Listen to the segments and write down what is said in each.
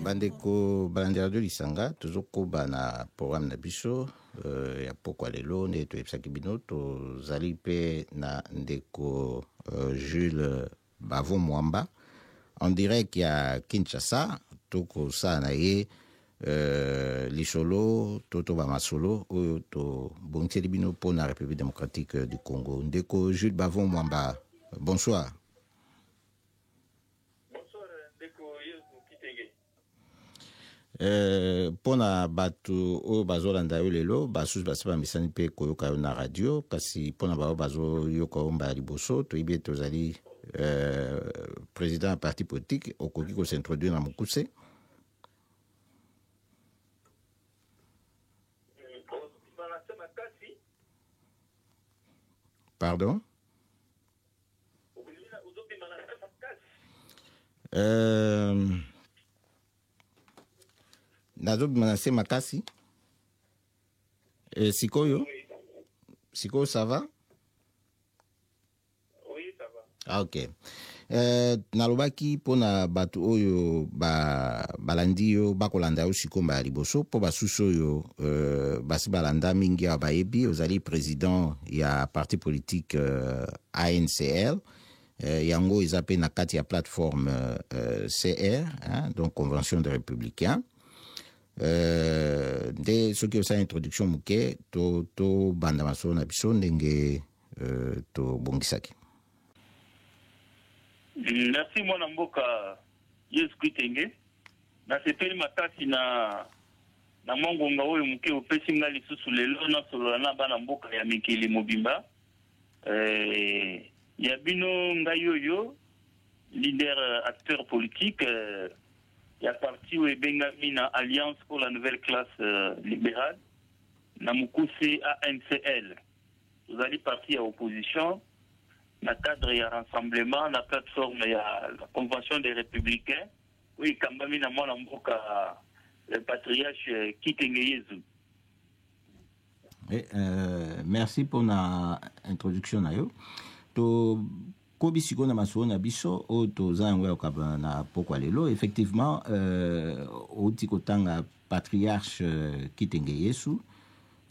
bandeko balandi radio lisanga tozokoba na programme na biso ya pokwa lelo nde toyebisaki bino tozali mpe na ndeko Jules Bavon Mwamba en direct ya Kinshasa tokosala na ye lisolo totoba masolo oyo tobongiseli bino mpo na République démocratique du Congo. Ndeko Jules Bavon Mwamba, bonsoir. Pona batu o bazolanda yo lelo basusu basiba misani mpe koyoka yo na radio kasi pona bao bazoyoka yo mbala liboso toyebi ete tozali président ya parti politique okoki kosintroduire na mokuse. Pardon? Nazobi manase makasi. Sikoyo? Sikoyo, ça va? Oui, ça va. Ah, ok. Nalobaki pona batu oyo balandi yo bakolanda yo siko mbala liboso po basusu oyo basi balanda mingi ya bayebi ozali président ya parti politique ANCL. Yango eza pe na kati ya plateforme CR, hein, donc Convention des Républicains. Nde soki osala introduction moke to banda masolo na biso ndenge tobongisaki. Merci mwana mboka Yesu Kitenge. Na sepeli makasi na mongonga oyo moke opesi nga lisusu lelo na solo na bana mboka ya mikili mobimba. Ya bino ngai oyo leader acteur politique ya parti oyo ebengami na Alliance pour la nouvelle classe libérale na mokuse ANCL. Tozali parti ya opposition na cadre ya rassemblement na plateforme ya la Convention des Républicains oyo ekambami na mwana mboka le patriarche Kitenge Yezu. Merci pour na introduction na yo. To kobi siko na masolo na biso o toza yango ya kokaba na pokwa lelo effectivement outi kotanga patriarche Kitenge Yesu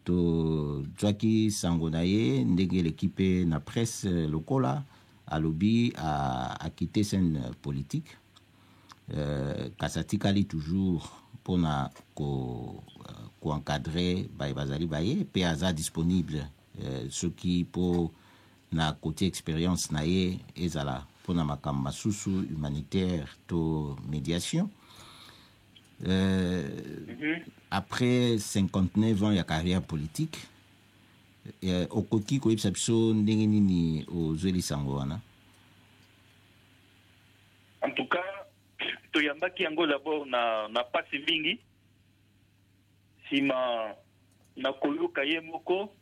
to zwaki sango na ye ndenge l'équipe na presse lokola alobi a quitté scène politique kasatikali toujours pona ko encadrer bazali baye pe aza disponible ce qui pour na côté expérience na ye ezala pona makambo masusu humanitaire to médiation. Après 59 ans ya carrière politique okoki koyebisa biso ndenge nini ozweli sango wana? En tout cas toyambaki yango d'abord na pasi mingi sima na koyoka ye moko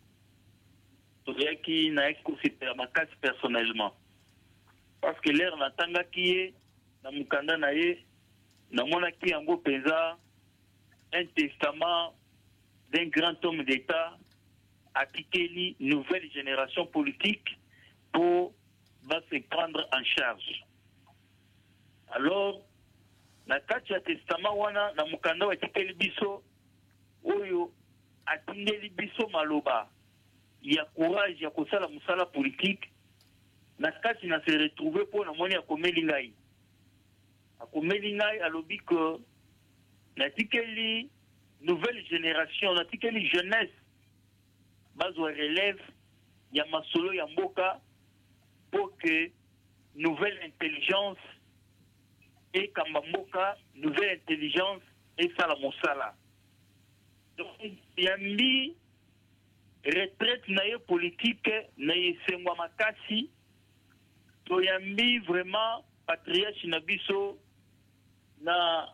toyaki na ekosipera makasi personnellement parce que l'air natangaki ye na mukanda na ye namonaki yango penza un testament d'un grand homme d'État atikeli nouvelle génération politique pour va se prendre en charge. Alors na kati ya testament wana na mukanda atikeli biso oyo atindeli biso maloba ya courage ya kosala musala politique na kati na se retrouver pour na moni akomeli ngai alobi que natikeli nouvelle génération natikeli jeunesse bazwa relève ya masolo ya mboka pour que nouvelle intelligence et kamba mboka nouvelle intelligence et sala mosala. Donc yambi retraite na ye politique na ye sengwa makasi to yambi vraiment patriarche na biso na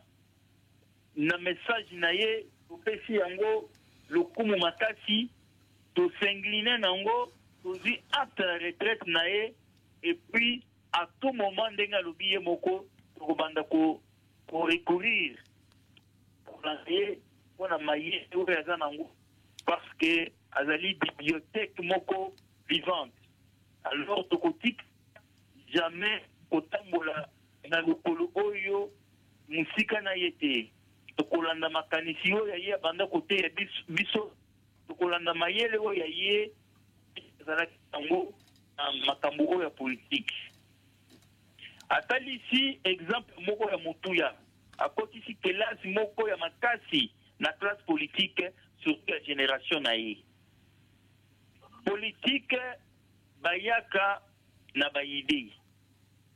message na ye opesi yango lokumu makasi to s'incliner nango to zi acte la retraite na ye et puis à tout moment ndenge alobi ye moko tokobanda ko recourir pour lancer pona maye oyo aza nango parce que azali bibliothèque moko vivante. Alors tokotik jamais kotambola na lokolo oyo musika na ye te tokolanda makanisi oyo ya ye abanda koteya biso tokolanda mayele oyo ya ye ezalaki yango na makambo oyo ya politike. Atalisi exemple moko ya Motuya akotisi kelasi moko ya makasi na classe politique surtout ya génération na ye. Politique bayaka na baide,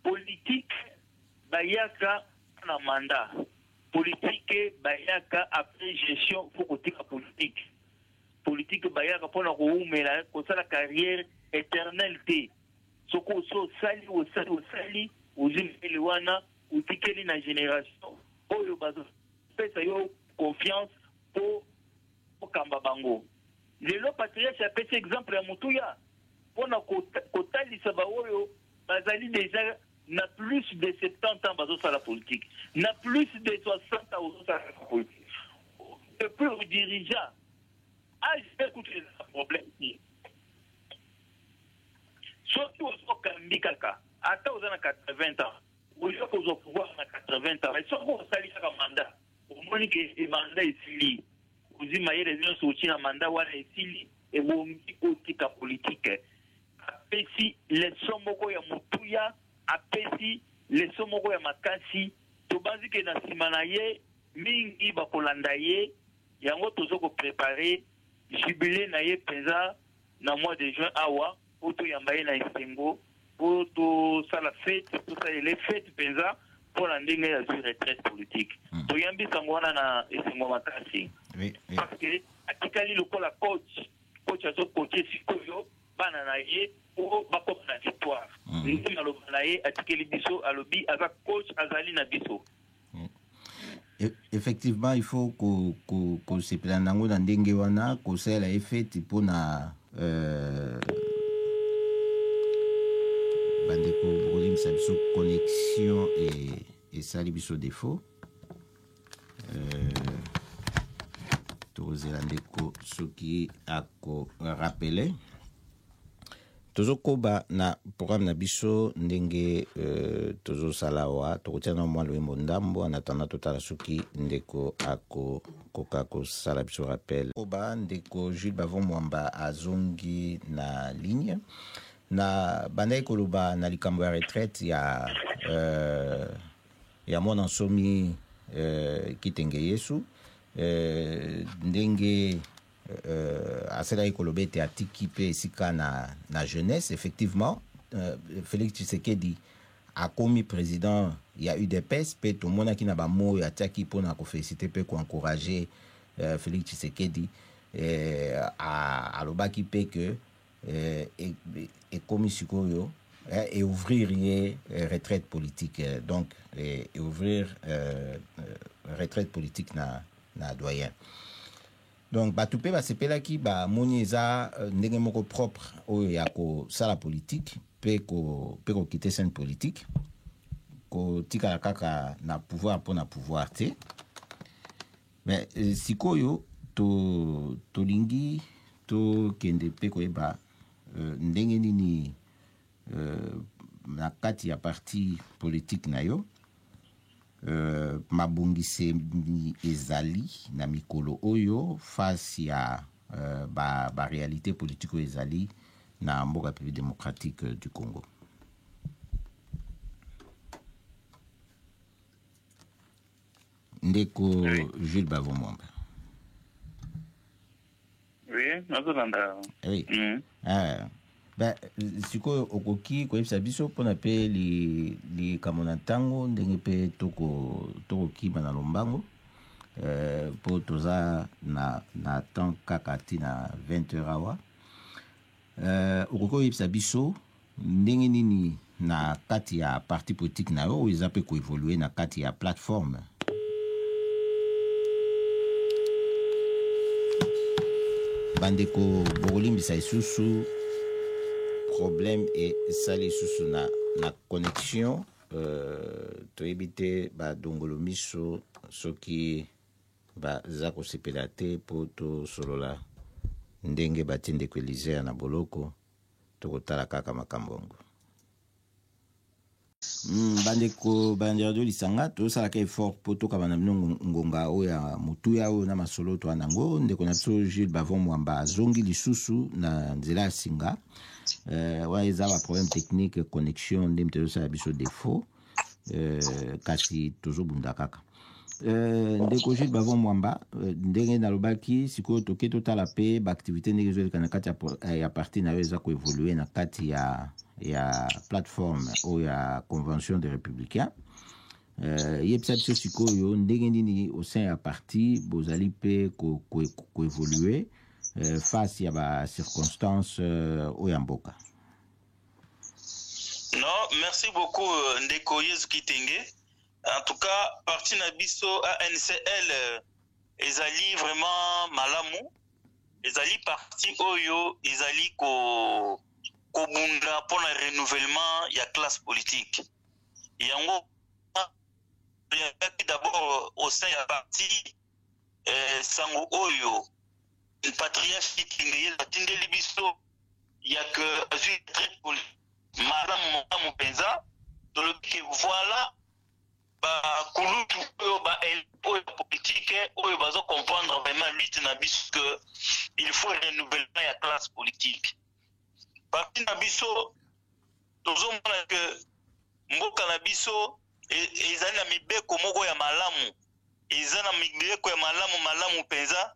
politique bayaka na mandat, politique bayaka après gestion faut kotika politique, politique bayaka pona koumela kosala carrière éternelle te soko so sali uzimeli wana utikeli na génération oyo bazo pesa yo confiance po kamba bango. Lelo patriarche apesi exemple ya Motuya pona kotalisa ba oyo bazali déjà na plus de 70 ans bazo sala politique, na plus de 60 ans bazo sala politique. Le plus dirigeant a écoute les problèmes ici. Surtout au Kambi Kaka, ata aux ans 80 ans, ou il faut qu'on pouvoir à 80 ans, mais surtout au sali kaka mandat, au moins que le mandat est fini. Vous imaginez les gens sortis un mandat ou est fini et vous me dites que politique. Apesi les somoko ya Motuya, apesi les somoko ya Makasi, to basi que na simanaye mingi bakolanda ye, yango tozo ko préparer jubilé na ye penza na mois de juin awa. Auto yambaye na isengo auto sala fête tout ça les fêtes penza pour la ndenge ya retraite politique to yambi sangwana na isengo makasi parce que atikali lokola coach azo coacher sikoyo bana na ye pour bakop na victoire ndenge na lobana ye atikeli biso alobi aza coach azali na biso. Effectivement, il faut que se planango na ndenge wana ko sala effet pour na bandeko bokolim sa biso connexion et sali biso défaut tozela ndeko soki ako rappele tozokoba na programme na biso ndenge tozosala wa tokotia na mwa loyembo ndambo en attendant totala soki ndeko ako koka kosala biso rappel koba ndeko Jules Bavon Mwamba azongi na ligne na bandai koloba na likambo ya retraite ya mwana nsomi kitenge Yesu ndenge aselaki koloba ete atiki mpe esika na jeunesse. Effectivement Félix Tshisekedi akomi président ya UDPS mpe tomonaki na bamo oyo atiaki mpona kofélicite mpe koencourage Félix Tshisekedi alobaki mpe ke ekomi sikoyo et ouvrir retraite politique donc et ouvrir retraite politique na doyen. Donc bato mpe basepelaki bamoni eza ndenge moko propre oyo ya kosala politique mpe kokite scène politique kotikala kaka na pouvoir mpo na pouvoir te mais sikoyo tolingi tokende mpe koyeba ndenge nini na kati ya parti politique na yo mabongisemi ezali na mikolo oyo face ya ba réalité politique oyo ezali na mboka République démocratique du Congo. Ndeko Jules Bavon Mwamba. Oui, nazolanda. Oui. Sikoyo okoki koyebisa biso mpona mpe likambo na ntango ndenge mpe tokokima na lombango mpo toza na temps kaka ti na 20h awa okoki koyebisa biso ndenge nini na kati ya parti politique na yo oyo eza mpe koevolue na kati ya plateforme bandeko bokolimbisa lisusu problème et sali susu na connexion toyebi te badongolo miso soki baza kosepela te mpo tosolola ndenge batie ndeko Elizea na boloko tokotala kaka makambo yango. bandeko bandiradio lisanga tosalaka effort po tokaba bino ngonga oyo ya motuya oyo na masolo to anango ndeko na biso Jules Bavon Mwamba azongi lisusu na nzela ya singa wana eza ba problème technique connexion nde mte tosala biso défaut kasi tozobunda kaka ndeko Jules Bavon Mwamba ndenge nalobaki sikoyo toke totala mpe baactivité ndenge ezoleka na kati ya parti na yo eza koévolue na kati ya plateforme ou ya convention des républicains yebisa biso sikoyo ndenge nini au sein ya parti bozali mpe koévolue face ya bacirconstance oyo ya mboka. Non, merci beaucoup ndeko Yezu Kitenge. En tout cas, parti na biso ANCL ezali vraiment malamu. Ezali parti oyo ezali kobunda pour le renouvellement ya classe politique. Yango d'abord au sein ya parti sango oyo patriarche Kitenge atindeli biso ya que azui très malamu penza tolobi voilà kulutu oyo oyo politique oyo bazo comprendre vraiment lutte na biso que il faut renouvellement ya classe politique. Parti na biso tozomona que mboka na biso ezali na mibeko moko ya malamu, eza na mibeko ya malamu penza,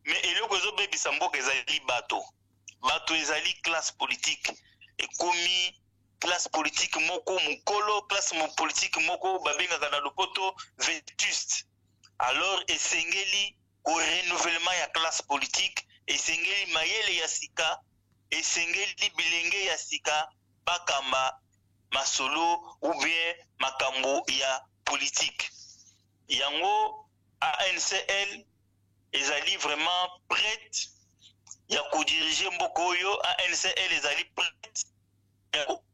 mais eloko ezobebisa mboka ezali bato ezali classe politique ekomi classe politique moko mukolo, classe politique moko babengaka na lopoto vétuste. Alors esengeli ko renouvellement ya classe politique, esengeli mayele ya sika, esengeli bilenge ya sika bakamba masolo ou bien makambo ya politique. Yango ANCL ezali vraiment prête ya ko diriger mboka oyo, ANCL ezali prête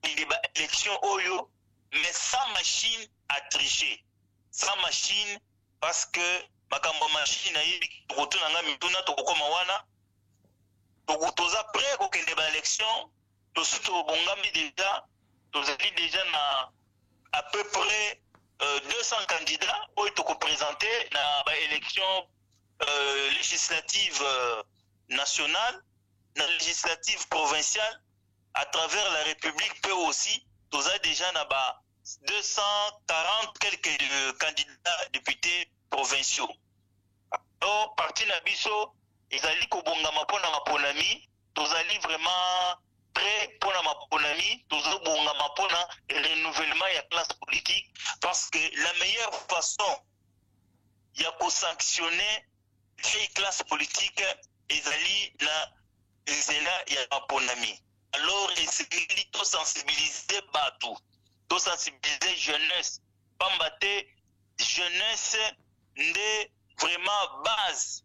il y a élection oyo, mais sans machine à tricher. Sans machine, parce que makambo machine a eu retourne en mituna to koma wana. To toza prêt ko kende ba élection, to suto bongami déjà na à peu près 200 candidats oyo to ko présenter na ba élection législative nationale, na législative provinciale. À travers la République peut aussi, nous avons déjà 240 quelques candidats députés provinciaux. Alors, parti Nabiso, ils allaient kobonga mapona maponami, nous allons vraiment prêt pour la maponami, nous allons bonga mapona renouvellement de la classe politique, parce que la meilleure façon, il y a pour sanctionner les classes politiques, ils allaient il y a maponami. Alors, essayez de sensibiliser Batou, de sensibiliser jeunesse. Pambate, jeunesse, n'est vraiment base.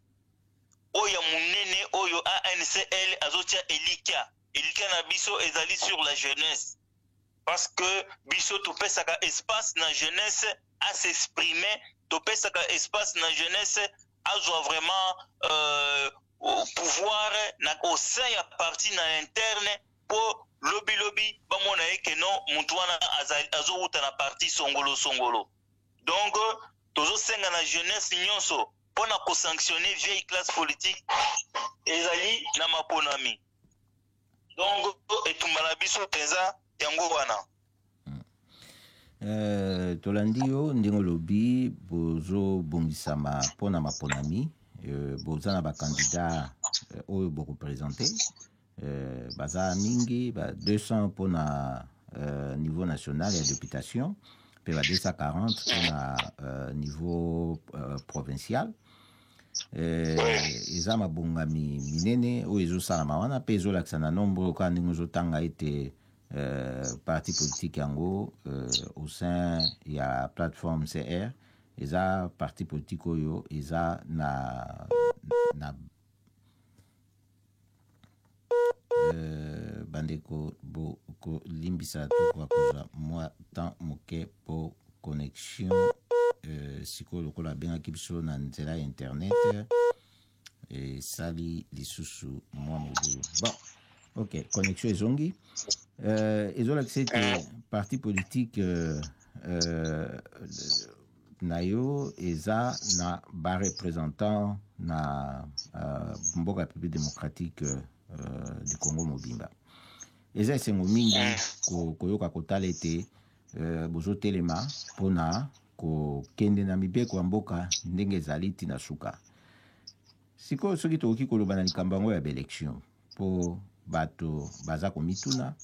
Oya Mounene, Oyo ANCL, Azotia Elika. Elika na biso ezali sur la jeunesse. Parce que biso tout peut saka espace na jeunesse à s'exprimer, tout peut saka espace na jeunesse à jouer vraiment au pouvoir au sein ya parti na interne. Po lobby bamona eke non mutwana azouta na parti songolo. Donc tozo senga na jeunesse nyonso pona ko sanctionner vieille classe politique ezali na maponami. Donc etumbala biso penza yango wana. Tolandi yo ndingo lobby bozo bongisama pona maponami bozana ba candidat oyo bo représenter baza mingi 200 pour na niveau national et députation, puis 240 pour na niveau provincial. Eza mabongami minene o ezosala mawana pe ezolakisa na nombre kandi ngozotanga ete parti politique yango au sein ya plateforme CR eza parti politique oyo eza na bandeko bo ko limbisa to kwa koza moi temps moke po connexion siko lokola benga kibiso na nzela internet et sali lisusu moi modulu bon Ok, connexion ezongi. Ezolakisa ete parti politique na yo eza na représentant na mboka République démocratique du Congo mobimba. Eza esengo mingi koyoka kotala ete bozotelema mpona kokende na mibeko ya mboka ndenge ezali ntina suka. Sikoyo soki tokoki koloba na likambo yango ya baélection mpo bato baza komituna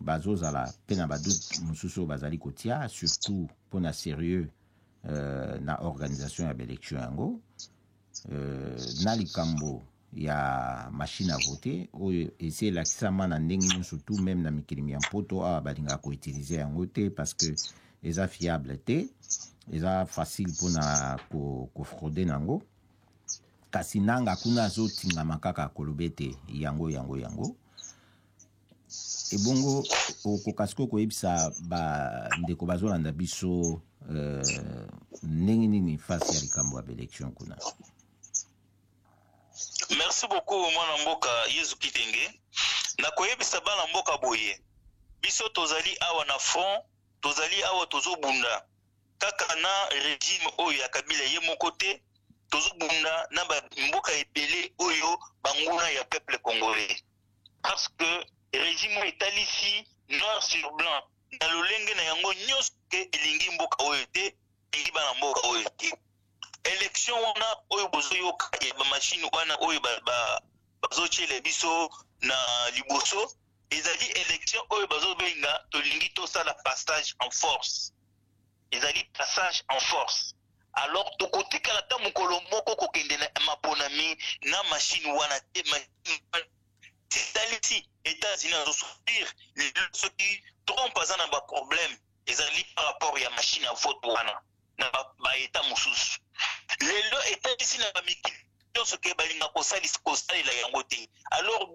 bazozala mpe na badute mosusu bazali kotia surtout mpona sérieux na organisation ya baélection yango na likambo ya machine à voter oyo esi elakisama na ndenge nyonso tout même na mikili ya mpoto awa balingaka koutilize yango te parce que eza fiable te, eza facile mpona kofraude nango, kasi nanga kuna azotingama kaka koloba ete yango ebongo okokasiko koyebisa bandeko bazolanda biso ndenge nini fasi ya likambo ya baélection kuna. Merci beaucoup mwana mboka Yezu Kitenge. Na koyebisa bana mboka boye biso tozali awa na front, tozali awa tozobunda kaka na régime oyo ya Kabila ye moko te, tozobunda na mboka ebele oyo banguna ya peuple congolais, parce que régime etalisi noir sur blanc na lolenge na yango nyonso ke elingi mboka oyo te, elingi bana mboka oyo te. Élection wana oyo bozoyoka ba machine wana oyo bazochele biso na liboso ezali élection oyo bazobenga tolingi tosala passage en force, ezali passage en force. Alors tokotikala ta mokolo moko kokende na maponami na machine wana te, c'est États-Unis azosouffrir ceux qui trompent pas na ba problème ezali par rapport ya machine à vote wana na ba état mususu. Lelo état ici na ba mikili nyonso ke balinga kosalela yango te. Alors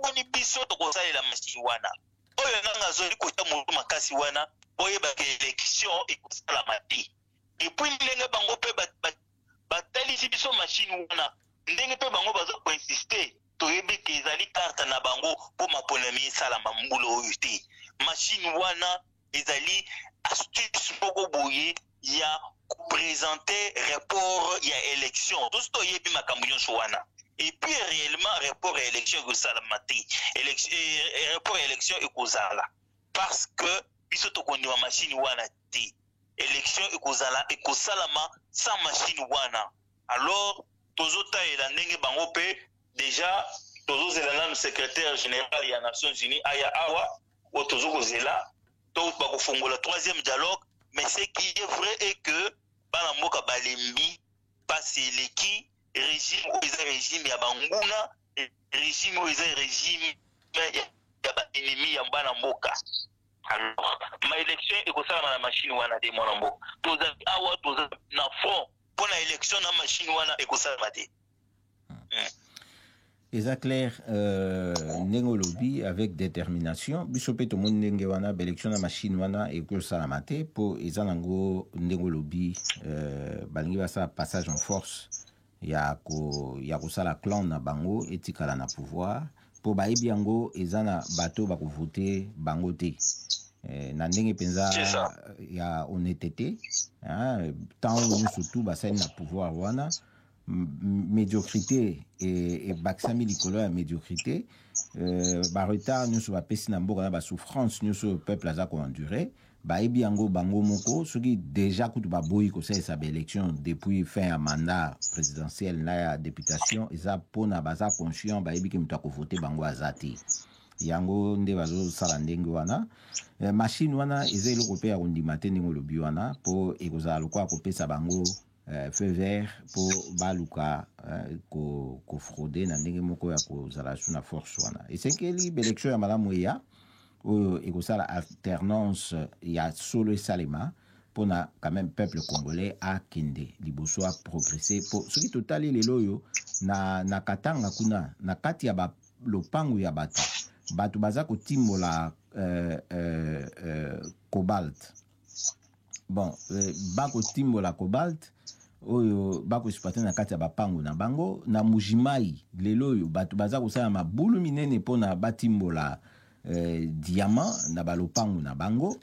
boni biso tokosalela machine wana oyo nanga azoli kota moto makasi wana oyeba ke élection ekosala mati. Et puis ndenge bango pe batalisi biso machine wana ndenge pe bango baza koinsister toyebi ke ezali carte na bango po maponami esalama mbula oyo te. Machine wana ezali astuce moko boye ya présenter rapport ya élection. Tout ce qui est makambo nyonso wana. Et puis réellement rapport à élection ekosala mati. Rapport à élection ekozala parce que biso tokondima machine wana te. Élection ekosalama sans machine wana. Alors tozota ela ndenge bango pe déjà tozozela na secrétaire général ya Nations Unies aya awa o tozokozela to bakofongola troisième dialogue. Mais ce qui est vrai est que bana mboka balembi pasi eleki régime oyo eza régime ya banguna, régime oyo eza régime ya baennemi ya bana mboka. Alors ma élection ekosalama na machine wana de mwana mboka tozali awa toza na front mpona élection na machine wana ekosalama te. Eza clair ndenge lobby avec détermination biso pe tomoni ndenge wana baélection na machine wana ekosala te po eza nango ndenge lobby balingi basala passage en force ya kosala clan na bango etikala na pouvoir po bayebi yango eza na bato bakovote bango te na ndenge mpenza ya honnêteté tant nyonso tu basali na pouvoir wana médiocrité et baksami likolo ya médiocrité retard nyonso bapesi na mboka na souffrance nyonso peuple aza koendure bayebi yango bango moko soki déjà kutu baboyi kosalisa baélection depuis fin ya mandat présidentiel na ya députation eza mpona baza conscient bayebi ke moto akovote bango aza te yango nde bazosala ndenge wana machine wana eza eloko mpe ya kondima te ndenge olobi wana mpo ekozala lokola kopesa bango feu vert pour baluka frauder na ndenge moko ya kozala sous na force wana esekeli baélection ya malamu eya oyo ekosala alternance ya solo esalema mpona quand même peuple congolais akende liboso a progresser po soki totali lelo oyo na katanga kuna na kati ya lopango ya bato baza kotimbola cobalt bon bakotimbola cobalt oyo bakoexploite na kati ya bapango na bango na mujimai lelo oyo bato baza kosala mabulu minene mpona batimbola diamant na balopango na bango.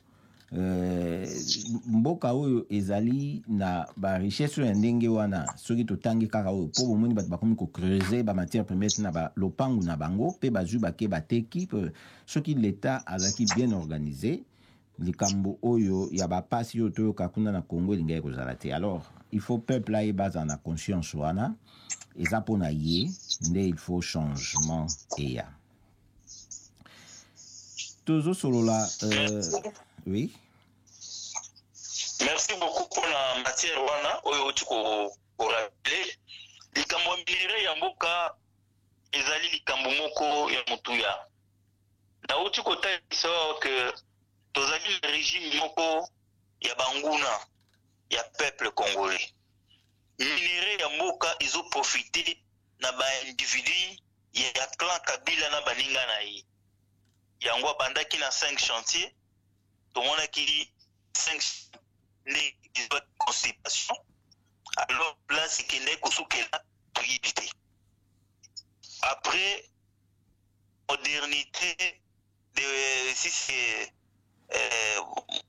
Mboka oyo ezali na ba richesse ya ndenge wana soki totangi kaka oyo po bomoni bato bakomi ko creuser ba matière première na ba lopangu na bango pe bazwi bake bateki soki l'état azaki bien organisé likambo oyo ya bapasi oyo toyoka kuna na Congo elingai kozala te. Alors il faut peuple aye baza na conscience wana eza mpona ye nde il faut changement eya tozo solola oui. Merci beaucoup pour la matière wana oyo tiko rappeler likambo minere ya mboka ezali likambo moko ya mutuya na uti kota so que tozali régime moko ya banguna ya peuple congolais minere ya mboka izo profiter na ba individu ya clan Kabila na baninga na ye yango bandaki na 5 chantiers tomona ki 5 de constipation alors place kende kusukela tuyibité après modernité de si c'est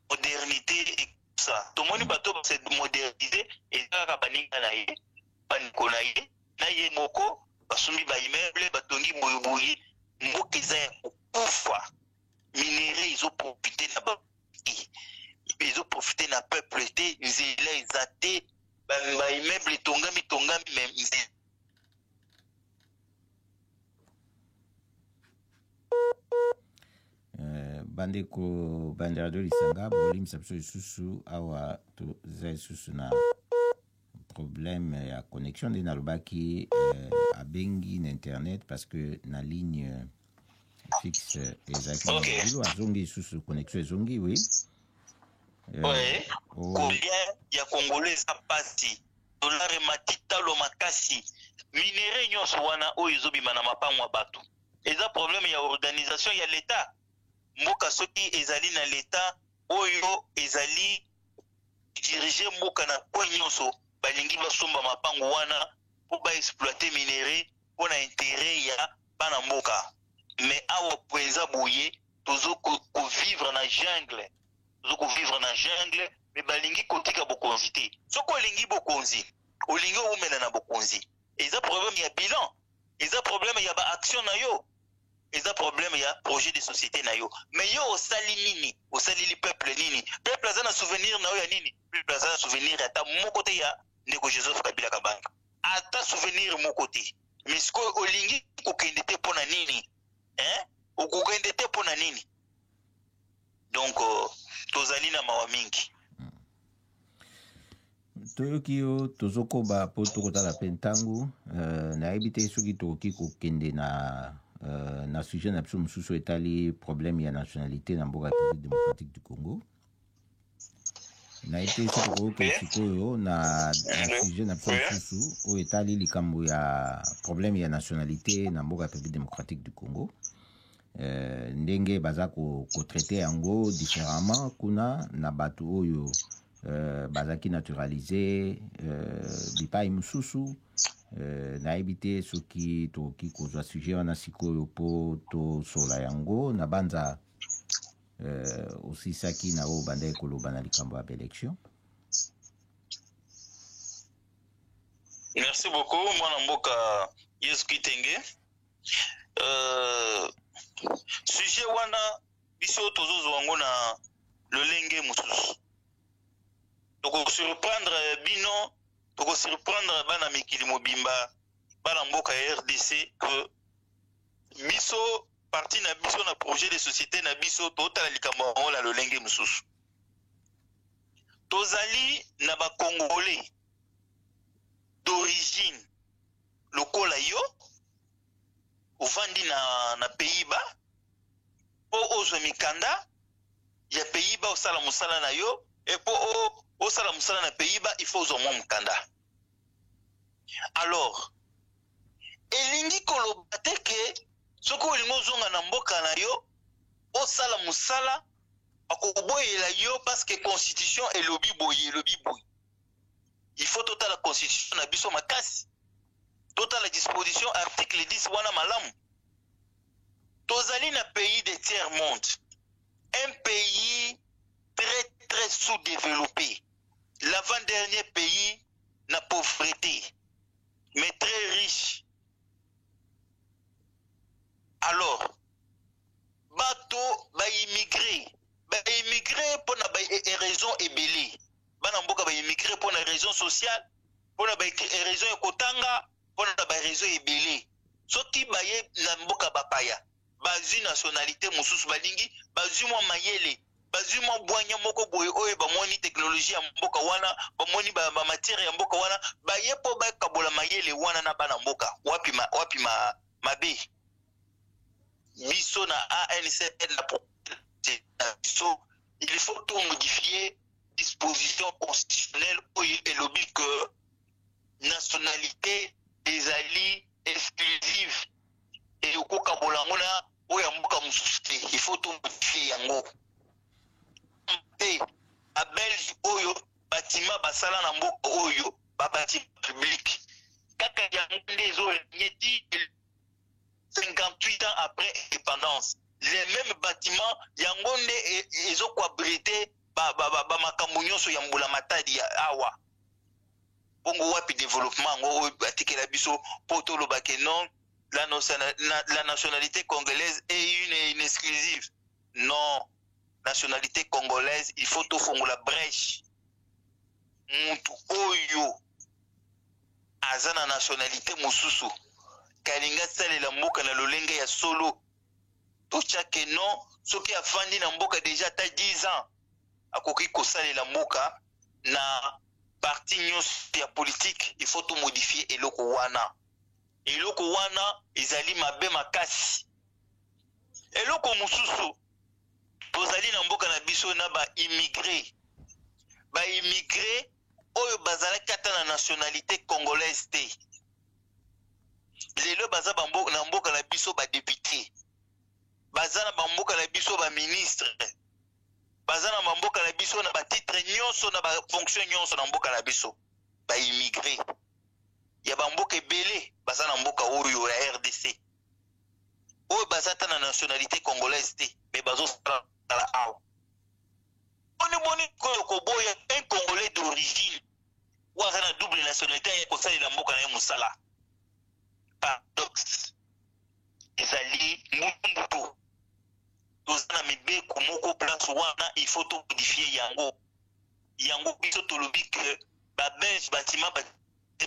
modernité et ça tomoni bato c'est modernisé et kaka baninga na ye baniko na ye na ye moko basumi ba immeuble batongi boyoboyi mboka eza ya kufa minere izo profiter na ba ils ont profité na peuple te nzela ezate ba immeuble tongami même bandeko bande radio lisanga bolimisa biso lisusu awa toza lisusu na problème ya connexion nde nalobaki abengi na internet parce que na ligne fixe ezalaki mobilo azongi lisusu connexion ezongi oui. Ouais, combien ya congolais a pasi dollar matita lo makasi minere nyonso wana oyo ezobima na mapango bato eza problème ya organisation ya l'état mboka soki ezali na l'état oyo ezali diriger mboka na kwa nyonso balingi basomba mapango wana po ba exploiter minere po na intérêt ya bana mboka mais awa poeza boye tozo ko vivre na jungle zoko vivre na jungle mais balingi kotika bokonzi te soko olingi bokonzi olingi omena na bokonzi eza problème ya bilan eza problème ya ba action na yo eza problème ya projet de société na yo mais yo osali nini osali li peuple nini peuple aza na souvenir na yo ya nini peuple aza na souvenir ata moko te ya ndeko Joseph Kabila Kabanga ata souvenir moko te mais siko olingi kokende te pona nini okokende te pona nini donc tozali na mawa mingi toyoki yo tozokoba po tokotala mpe ntango nayebi te soki tokoki kokende na sujet na biso mosusu etali problème ya nationalité na mboka République démocratique du Congo nayebi te soki tokoki sikoyo na sujet na biso mosusu oyo etali likambo ya problème ya nationalité na mboka République démocratique du Congo ndenge baza kotraite yango différemment kuna na bato oyo bazaki naturalisé bipai mosusu nayebi te soki tokoki kozwa sujet wana sikoyo mpo tosola yango na banza osisaki na oyo bandaki koloba na likambo ya baélection. Merci beaucoup mwana mboka Yesu Kitenge. Sujet wana biso tozozo wango na lolenge mosusu toko surprendre bino toko surprendre bana mikili mobimba bana mboka ya RDC que biso parti na biso na projet de société na biso totala likambo wango la lolenge mosusu tozali na ba congolais d'origine lokola yo ufandi na Pays-Bas po ozwe mikanda ya Pays-Bas osala musala na yo et po osala musala na Pays-Bas il faut ozwa mukanda. Alors elingi koloba te ke soko olingo ozonga na mboka na yo osala musala akoboyela yo parce que constitution elobi boye il faut total la constitution na biso makasi total la disposition article 10 wana malamu tozali na pays de tiers monde un pays très sous-développé l'avant-dernier pays na pauvreté mais très riche. Alors bato ba immigré pour na raison ebele bana mboka ba immigré pour na raison sociale pour na raison ekotanga pour na ba raison ebele soki baye na mboka bapaya bazwi nationalité mosusu balingi bazwi mwa mayele bazwi mwa bwanya moko boye oyo bamoni technologie ya mboka wana bamoni ba matière ya mboka wana baye po bakabola mayele wana na bana mboka wapi mabe biso na ANCL na biso il faut tout modifier disposition constitutionnelle oyo elobi que nationalité ezali exclusive et okokabola ngo na oyo mboka mosusu te il faut tout modifier yango te a Belge oyo batima basala na mboka oyo babati public kaka yango nde ezorenyeti 58 ans après indépendance les mêmes bâtiments yango nde ezokuabrite bamakambo nyonso ya mbula matadi ya awa bongo wapi développement yango oyo batikela biso po tolobake non la nationalité congolaise est une exclusive non nationalité congolaise il faut tofongola brèche mutu oyo aza na nationalité mosusu kalinga salela mboka na lolenge ya solo tochake non soki afandi na mboka déjà ata 10 ans akoki kosalela mboka na parti nyonso ya politique il faut to modifier eloko wana ezali mabe makasi eloko mosusu tozali na mboka na biso na baimmigré oyo bazalaki ata na nationalité congolaise te lelo baza na mboka na biso badepute baza na bamboka na biso baministre baza na bamboka na biso na batitre nyonso na bafonction nyonso na mboka na biso baimmigré ya bamboka ebele baza na mboka oyo ya RDC oyo baza ata na nationalité congolaise te me bazosala awa boni koyo koboya un congolais d'origine oyo aza na double nationalité ya kosalela mboka na ye mosala paradoxe ezali mbutu toza na mibeko moko place wana il faut to modifier yango biso tolobi ke babelge batima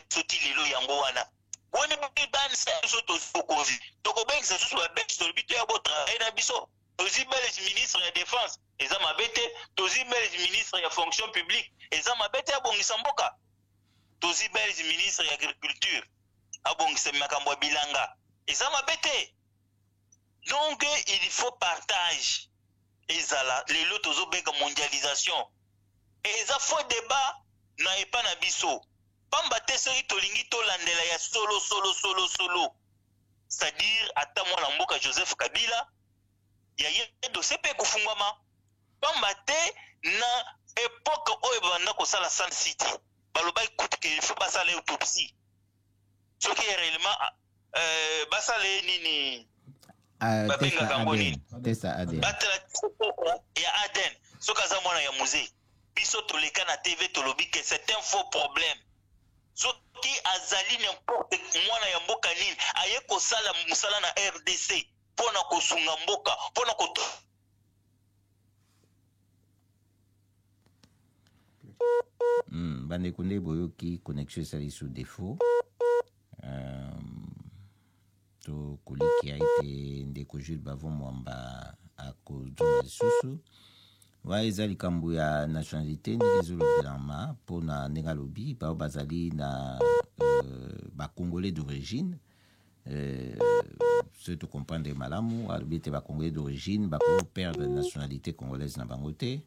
soti lelo yango wana boni banisa biso tokozi tokobengisa susu babelge tolobi toya botravaille na biso tozi belge ministre ya défense eza mabe te tozi belge ministre ya fonction publique eza mabe te abongisa mboka tozi belge ministre ya agriculture abongisa makambo ya bilanga eza mabe te donc il faut partage ezala lelo tozobenga mondialisation eza faux débat na epa na biso pamba te soki tolingi tolandela ya solo c'est-à-dire ata mwana mboka Joseph Kabila ya ye dossier mpe kofungwama pamba te na époque oyo banda kosala Sun City balobaki kutu ke il faut basala autopsie soki réellement basala nini babengaka yango nini batela ya ADN soki aza mwana ya musée biso toleka na TV tolobi ke c'est un faux problème soki azali n'importe mwana ya mboka nini aye kosala mosala na RDC mpona kosunga mboka mpona bandeko nde boyoki connexion esali sous défaut tokoliki ya ete ndeko Jules Bavon Mwamba akozonga lisusu wa eza likambo ya nationalité ndenge ezolobelama mpona ndenge alobi bao bazali na bacongolais d'origine ceux to comprendre malamu alobi ete bacongolais d'origine bakoperdre nationalité congolaise na bango te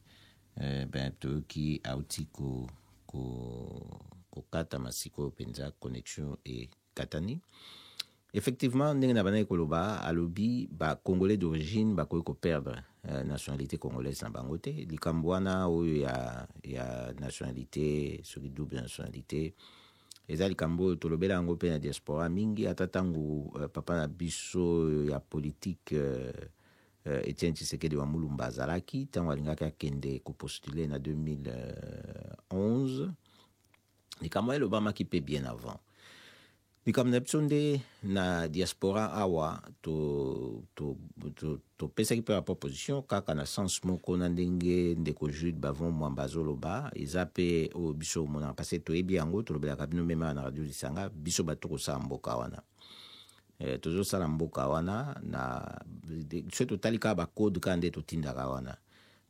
toyoki auti kokata masiko mpenza connexion ekatani effectivement ndenge na bandaki koloba alobi bacongolais d'origine bakoki koperdre nationalité congolaise na bango te likambo wana oyo ya nationalité soki double nationalité eza likambo oyo tolobela yango mpe na diaspora mingi ata ntango papa na biso ya politique Etienne Tshisekedi wa Mulumba azalaki ntango alingaki akende kopostule na 2011 likambo elobamaki mpe bien avant likambo na biso nde na diaspora awa topesaki mpe baproposition kaka na sens moko na ndenge ndeko Jude Bavon Mwamba azoloba eza mpe oyo biso omonaka parce toyebi yango tolobelaka bino mema na radio Lisanga biso bato kosala mboka wana tozosala mboka wana na so totali kaka bacode kaka nde totindaka wana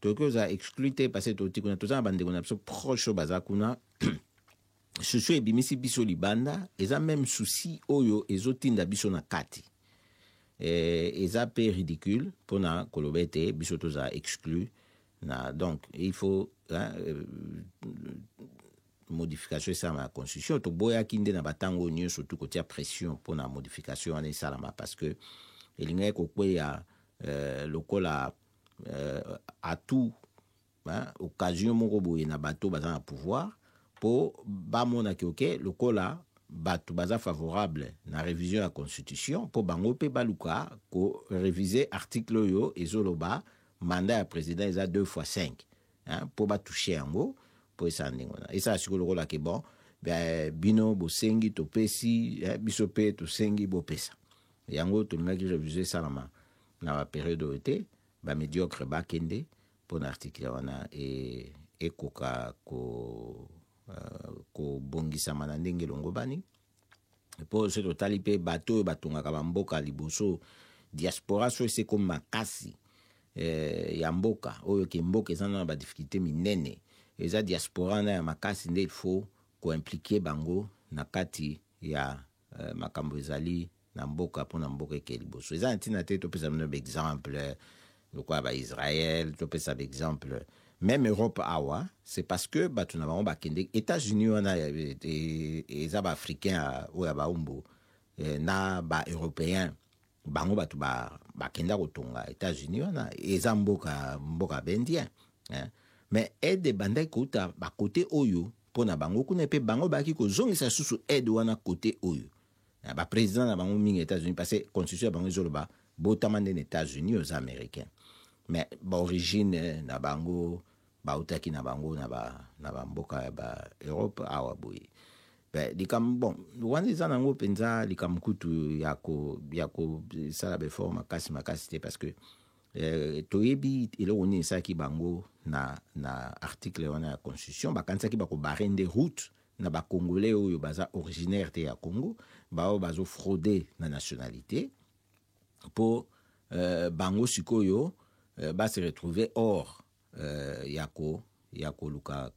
toyoki oza exclu te parce toti kuna toza na bandeko na biso proche oyo baza kuna susu ebimisi biso libanda eza même souci oyo ezotinda biso na kati eza pe ridicule mpona koloba ete biso toza exclu na donc il faut modification esalama ya constitution toboyaki nde na batango nyonso tu kotia pression mpona modification wana esalama parce que elingaki kokweya lokola atout occasion moko boye na bato baza na pouvoir po bamonaki oke lokola bato baza favorable na révision ya constitution po bango mpe baluka ko réviser article oyo ezoloba mandat ya président eza 2x5 po batouche yango po esala ndenge wana esala sikoyo lokola ke bon bino bosengi topesi biso mpe tosengi bopesa yango tolingaki réviser esalama na bapériode oyo te bamédiocre bakende mpo na article wana ekoka kobongisama na ndenge elongo bani mpo so totali mpe bato oyo batongaka bamboka liboso diaspora so esekomi makasi ya mboka oyo ke mboka eza na badifficulté minene eza diaspora na ya makasi nde il faut koimplike bango na kati ya makambo ezali na mboka mpona mboka eke liboso eza na ntina te topesa bino baexemple lokola baisraël topesa baexemple même Europe awa c'est parce que bato na bango bakende États-Unis wana eza baafricain oyo baumbu na baeuropéen bango bato bakenda kotonga États-Unis wana eza mboka bendien mais aide bandaki kouta bakote oyo mpona bango kuna mpe bango baki kozongisa susu aide wana kote oyo baprésident na bango mingi États-Unis parce que constitution ya bango ezoloba botama nde na États-Unis aux américains mais baorigine na bango bautaki na bango na bamboka ya baeurope awa boye likambo bon wana eza nango mpenza likambo kutu ya kosala befort makasi te parce que toyebi eloko nini esalaki bango na article wana ya constitution bakanisaki bakobare nde route na bakongolais oyo baza originaire te ya Congo bao bazofraude na nationalité mpo bango sikoyo se retrouver hors ya koluka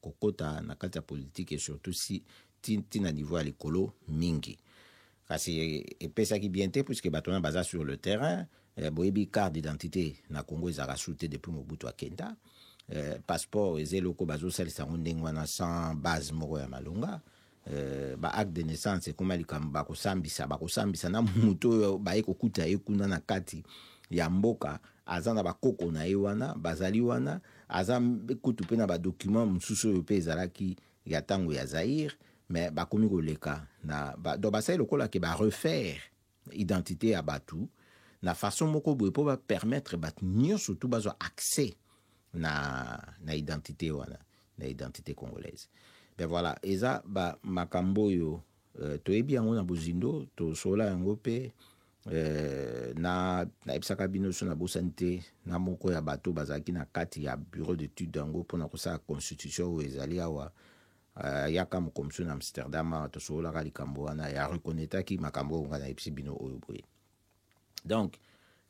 kokota na kati ya politique et surtout si tina niveau ya likolo mingi kasi epesaki bien te puisque bato wana baza sur le terrain boyebi carte d'identité na Congo ezalaka su te depuis Mobutu akenda passeport eza eloko bazosalisa yango ndenge wana sans base moko ya malonga baacte de naissance ekoma likambo bakosambisa na moto oyo baye kokuta ye kuna na kati ya mboka aza na bakoko na ye wana bazali wana aza kutu mpe na badocument mosusu oyo mpe ezalaki ya ntango ya Zaire mais bakomi koleka donc basali lokola ke barefaire identité ya batu na façon moko boye mpo bapermettre bato nyonso tu bazwa accès na identité wana na identité congolaise ben voilà eza makambo oyo toyebi yango na bozindo tosola yango mpe nayebisaka bino so na bosani te na moko ya bato bazalaki na kati ya bureau d'étude yango mpona kosala constitution oyo ezali awa yaka mokomso na Amsterdam tosololaka likambo wana ya reconnaîtaki makambo oyo nga nayebisi bino oyo boye donc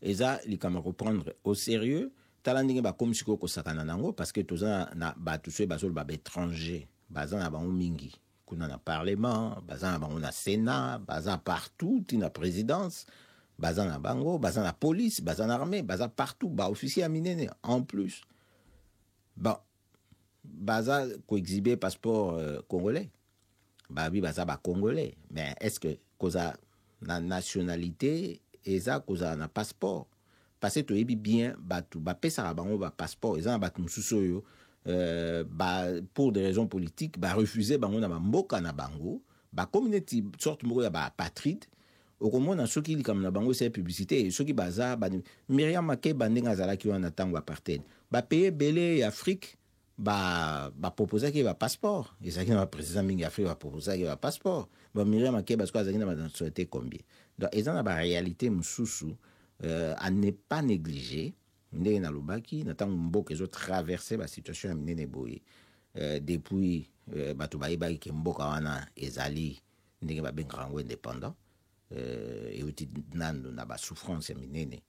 eza likambo reprendre au sérieux tala ndenge bakomi sikoyo kosakana nango parce que toza na bato soki bazoloba baétranger baza na bango mingi kuna na parlement baza na bango na sénat baza partout tina présidence baza na bango baza na police baza na armée baza partout baofficier ya minene en plus bon baza koexhibe passeport congolais babi baza bacongolais mais est-ce que koza na nationalité eza kozala na passeport parce que tu es bien batu ba pesa bango ba passeport ils ont batu mususu yo pour des raisons politiques refuser bango na mboka na bango communauté sorte moko ya ba apatride okomona soki likam na bango c'est publicité soki baza Myriam Makeba ndenga zalaki wana tango apartheid paye belé Afrique proposer ki passeport ezaki na président mingi Afrique proposer ki passeport Myriam Makeba parce que azaki na nationalité combien donc ils ont la réalité mususu à ne pas négliger ndenge na lobaki na tango mboka ezo traverser ba situation ya minene boye depuis bato bayebaki ke mboka wana ezali ndenge babengaka yango indépendant euti nando na ba souffrance ya minene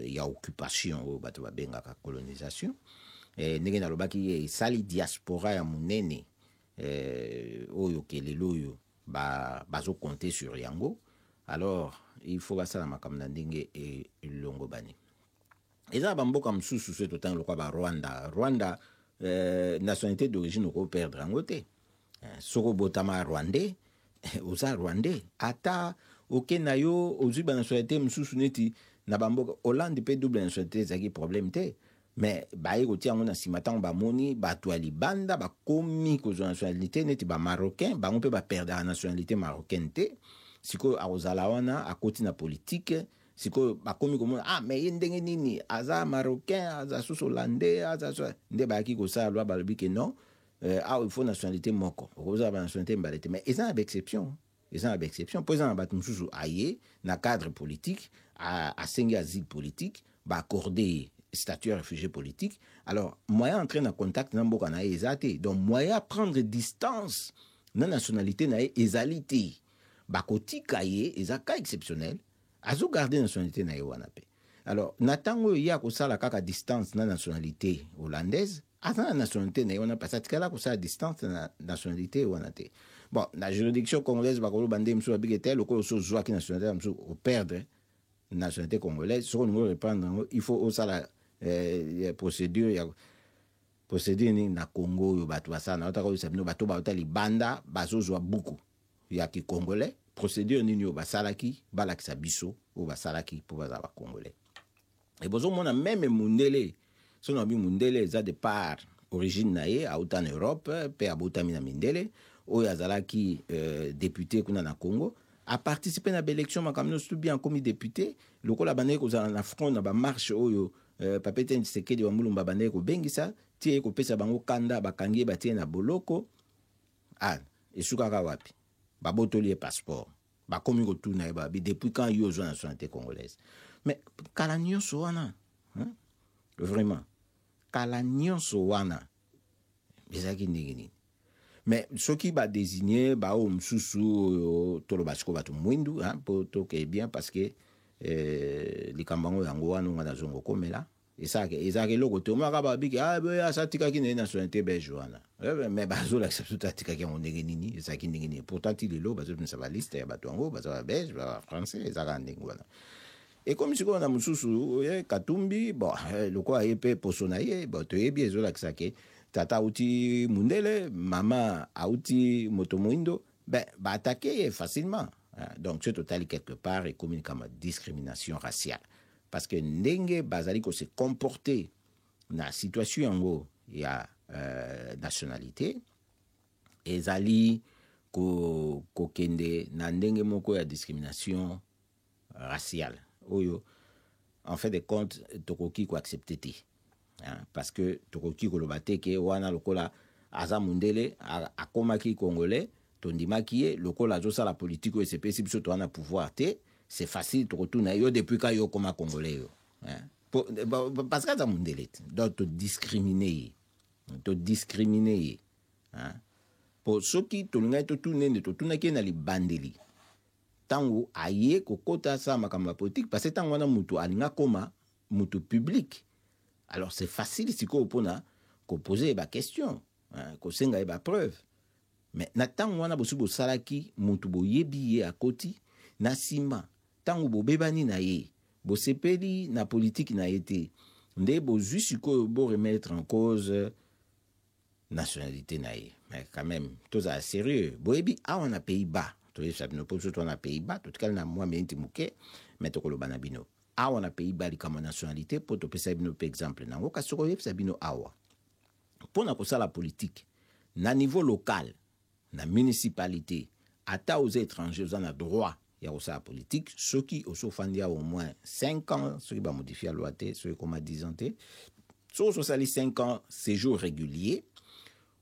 ya occupation oyo bato babengaka colonisation ndenge na lobaki esali diaspora ya monene oyo kelelo oyo bazocompter sur yango alors il faut basala makambo na ndenge elongo bani eza bamboka mosusu so totangi lokwa Rwanda nationalité d'origine oko perdre yango te soko botama rwandais oza rwandais ata oke na yo ozwi banationalité mosusu neti na bamboka Hollande mpe double nationalité ezalaki problème te mais baye kotia yango na nsima ntango bamoni bato ya libanda bakomi kozwa nationalité neti bamarocain bango mpe baperdaka nationalité marocaine te sikoyo akozala wana akoti na politique sikoyo bakomi komona mais ye ndenge nini aza marocain aza susu hollandais aza nde bayaki kosala lwa balobi ke non il faut nationalité moko okozala banationalité mibale te mais eza na exception mpo eza na bato mosusu aye na cadre politique asengi asile politique baacorde ye statut réfugié politique alors moyen entrer na contact na mboka na ye eza te donc moyen prendre distance na nationalité na ye ezali te bakotika ye eza cas exceptionnel azo garder nationalité na ye wana pe alors na ntango oyo ye akosala kaka distance na nationalité hollandaise aza na nationalité na ye wana parce atikala kosala distance na nationalité wana te bon na juridiction congolaise bakoloba nde mosusu babiki te lokola oso ozwaki nationalité ya mosusu operdre nationalité congolaise soko olingi reprendre yango il faut osala procédure nini na Congo oyo bato basala na otaka oyisa bino bato bauta libanda bazozwa buku ya kikongolais procédure nini oyo basalaki balakisa biso oyo basalaki mpo bazala bakongolais ebozomona meme mundele so na bi mundele eza de part origine na ye auta na Europe mpe abotami na mindele oyo azalaki député kuna na Congo a participé na baélection makambo nyonso bien komi député lokola bandeki kozala na front na bamarche oyo Papa Etienne Tshisekedi wa Mulumba bandeki kobengisa tie kopesa bango kanda bakangi ye batie na boloko esukaka wapi babotoli ye passeport bakomi kotuna ye babi depuis quand yo ozwa nationalité congolaise mais kala nyonso wana vraiment kala nyonso wana ezalaki ndenge nini mais soki badésigné bao mosusu toloba siko bato mwindu mpo toke bien parce que likambo yango yango wana nga nazongo komela ezalaka eloko te omaka babiki asatikaki na ye nationalité belge wana mais bazolakisa biso to atikaki yango ndenge nini ezalaki ndenge nini pourtant ti lelo bazopimisa baliste ya bato yango baza babelge bafrançais ezalaka ndenge wana ekomi sikoyo na mosusu Katumbi bon lokola ye mpe poso na ye toyebi ezolakisa ke tata auti mundele mama auti moto moindo attaqué facilement donc c'est total quelque part et comme comme discrimination raciale parce que ndenge bazali ko se comporter na situation yango ya nationalité ezali ko kende na ndenge moko ya discrimination raciale oyo en fait de compte tokoki ko accepter te parce que tokoki koloba te ke wana lokola aza mundele akomaki congolais tondimaki ye lokola azosala politique oyo esepesi biso to wana pouvoir te c'est facile tokotuna yo depuis ka yo koma congolais yo parce que aza mundele te donc to discriminer ye po soki tolingai totunende totunaki na libandeli tango aye kokota sa makambo ya politique parce que tango wana mutu alinga koma mutu public alors c'est facile sikoyo mpona koposer ba question kosenga ye ba preuve mais na ntango wana bosi bosalaki mutu boyebi ye akoti na nsima ntango bobebani na ye bosepeli na politiki na ye te nde bozwi sikoyo boremettre en cause nationalité na ye mais quand même tozala sérieux boyebi awa na Pays-Bas toyebisa bino mpo biso to na Pays-Bas totikali na mwa miniti moke mais tokoloba na bino awa na pays bali kama nationalité po topesa bino pe exemple nango kasi koyebisa bino awa mpona kosala politique na niveau local na municipalité ata aux étrangers oza na droit ya kosala politique soki osofandi au moins 5 ans soki bamodifia loi te soki koma 10 ans te soki osali 5 ans séjour régulier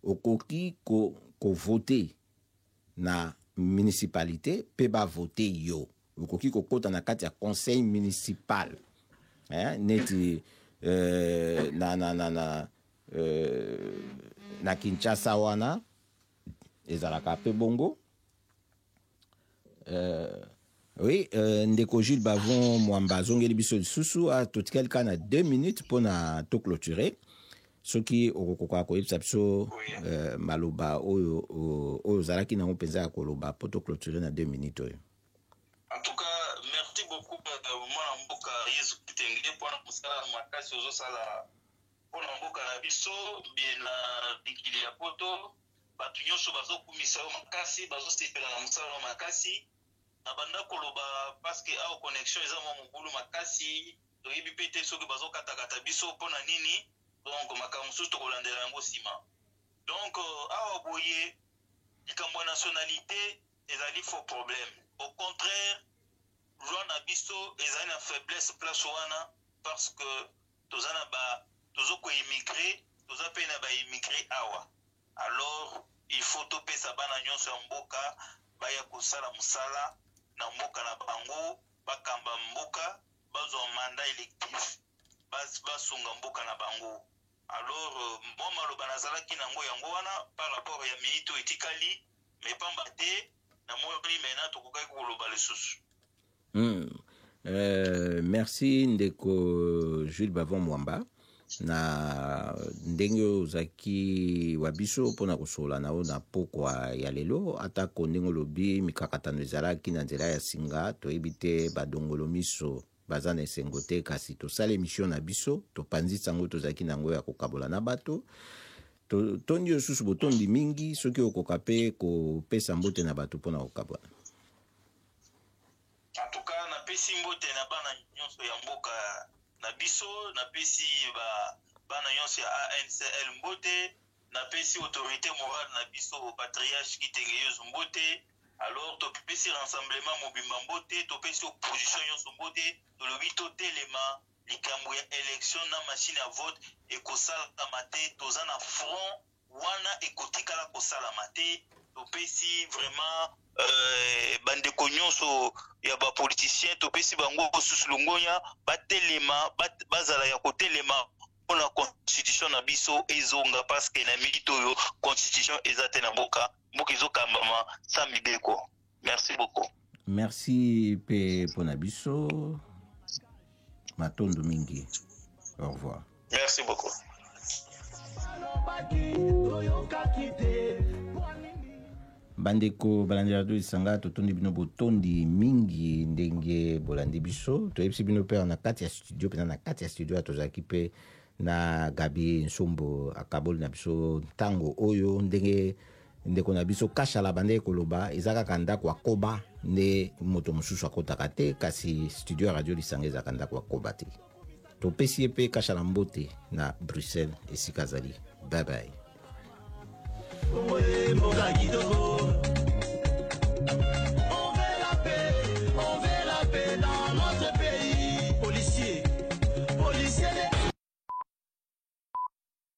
okoki voter na municipalité pe voter yo okoki kokota na kati ya conseil municipal neti na Kinshasa wana ezalaka pe bongo oui ndeko Jules Bavon Mwamba zongeli biso lisusu totikali kana 2 minutes pona to clôturer soki okokoka koyebisa biso maloba oyo zalaki nango mpenza ya koloba po to clôturer na 2 minutes oyo. En tout cas, merci beaucoup mwana mboka Yesu Kitenge pona musala makasi ozosala pona mboka na biso bien na dikili ya poto batu nyonso bazokumisa yo makasi bazosepela na musala makasi na banda koloba parce que awa connexion eza mwa mobulu makasi toyebi pe te soki bazokatakata biso mpona nini donc makambo mosusu tokolandela yango nsima donc awa boye likambo ya nationalité ezali faux problème. Au contraire, loi na biso ezali na faiblesse place wana parce que tozana tozoko immigrer toza pe na ba immigrer awa. Alors il faut topesa bana nyonso ya mboka baya kosala musala na mboka na bango bakamba mboka bazwa mandat électif basunga mboka na bango. Alors moi maloba nazalaki nango yango wana par rapport ya minito etikali mais pamba te na moni mena tokokai koloba lisusu. Merci ndeko Jules Bavon Mwamba na ndenge ozaki wabiso mpona kosola nao na pokwa ya lelo atako ndenge olobi mikakatano ezalaki na nzela ya singa toyebi te badongolo miso baza na esengo te kasi tosala émission na biso topanzisa yango tozalaki nango ya kokabola na bato tondi osusu botondi mingi soki okoka pe kopesa mbote na bato mpona kokabola. En tout cas napesi mbote na bana nyonso ya mboka na biso napesi bana nyonso ya ANCL mbote napesi autorité morale na biso patriarche Kitenge Yesu mbote. Alors topesi rassemblement mobimba mbote topesi opposition nyonso mbote tolobi totelema likambo ya élection na machine à vote ekosalama te toza na front wana ekotikala kosalama te topesi vraiment bandeko nyonso ya bapoliticien topesi bango kosusu longonya batelema bazala ya kotelema mpona constitution na biso ezonga parce que na milito oyo constitution eza te na mboka ezokambama sa mibeko. Merci beaucoup. Merci pe mpona biso matondo mingi. Au revoir. Merci beaucoup. Bandeko balandela do isanga totondi bino botondi mingi ndenge bolandi biso toyebisi bino pe na kati ya studio pe na kati ya studio atozaki pe na Gabi Nsombo akaboli na biso ntango oyo ndenge ndeko na biso kashala bande koloba ezaka ndako akoba nde moto mosusu akotaka te kasi studio radio lisanga ezaka ndako akoba te topesi pe kashala mbote na Bruxelles esika zali. Bye bye.